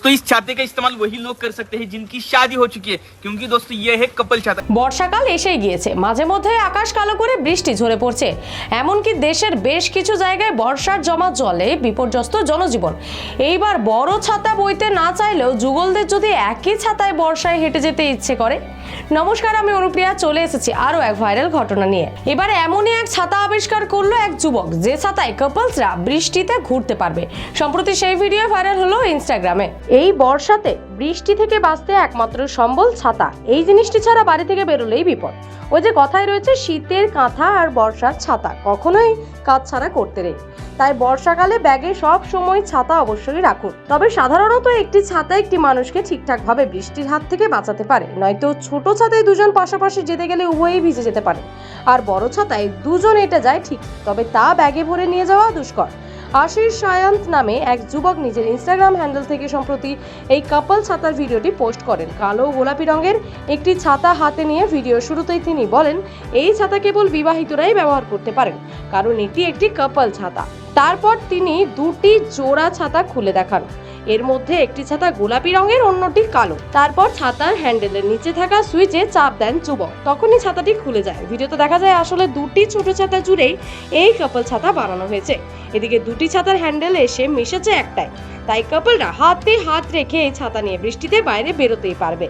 दोस्तों इस छाते का इस्तेमाल वही लोग कर सकते हैं जिनकी शादी हो चुकी है, क्योंकि दोस्तों ये है कपल छाता। বর্ষাকাল এসেই গিয়েছে, মাঝে মধ্যে আকাশ কালো করে বৃষ্টি ঝরে পড়ছে। এমনকি দেশের বেশ কিছু জায়গায় বর্ষার জমা জলে বিপর্যস্ত জনজীবন। এইবার বড় ছাতা বইতে না চাইলেও যুগলদের যদি একই ছাতায় বর্ষায় হেঁটে যেতে ইচ্ছে করে। নমস্কার, আমি অনুপ্রিয়া, চলে এসেছি আরো এক ভাইরাল ঘটনা নিয়ে। এবারে এমনই এক ছাতা আবিষ্কার করলো এক যুবক, যে ছাতায় কাপলসরা বৃষ্টিতে ঘুরতে পারবে। সম্প্রতি সেই ভিডিও ভাইরাল হলো ইনস্টাগ্রামে। এই বর্ষাতে বৃষ্টি থেকে বাঁচতে একমাত্র সম্বল ছাতা। এই জিনিসটি ছাড়া বাড়ি থেকে বেরোলেই বিপদ। ওই যে কথায় রয়েছে, শীতের কাঁথা আর বর্ষার ছাতা কখনোই কাজ ছাড়া করতে নেই। তাই বর্ষাকালে ব্যাগে সব সময় ছাতা অবশ্যই রাখুন। তবে সাধারণত একটি ছাতা একটি মানুষকে ঠিকঠাকভাবে বৃষ্টির হাত থেকে বাঁচাতে পারে, নয়তো ছোট ছাতায় দুজন পাশাপাশি যেতে গেলে উভয়েই ভিজে যেতে পারে। আর বড় ছাতায় দুজন এটা যায় ঠিক, তবে তা ব্যাগে ভরে নিয়ে যাওয়া দুষ্কর। আশিস সায়ন্ত নামে এক যুবক নিজের ইনস্টাগ্রাম হ্যান্ডেল থেকে সম্প্রতি এই কাপল ছাতার ভিডিওটি পোস্ট করেন। কালো ও গোলাপি রঙের একটি ছাতা হাতে নিয়ে ভিডিও শুরুতেই তিনি বলেন, এই ছাতা কেবল বিবাহিতরাই ব্যবহার করতে পারেন, কারণ এটি একটি কাপল ছাতা। তারপর তিনি দুটি জোড়া ছাতা খুলে দেখান। এর মধ্যে একটি ছাতা গোলাপি রঙের, অন্যটি কালো। তারপর ছাতার হ্যান্ডেলের নিচে থাকা সুইচে চাপ দেন যুবক, তখনই ছাতাটি খুলে যায়। ভিডিওতে দেখা যায় আসলে দুটি ছোট ছাতা জুড়েই এই কাপল ছাতা বানানো হয়েছে। এদিকে দুটি ছাতার হ্যান্ডেল এসে মিশেছে একটাই, তাই কাপলরা হাতে হাত রেখে এই ছাতা নিয়ে বৃষ্টিতে বাইরে বেরোতেই পারবে।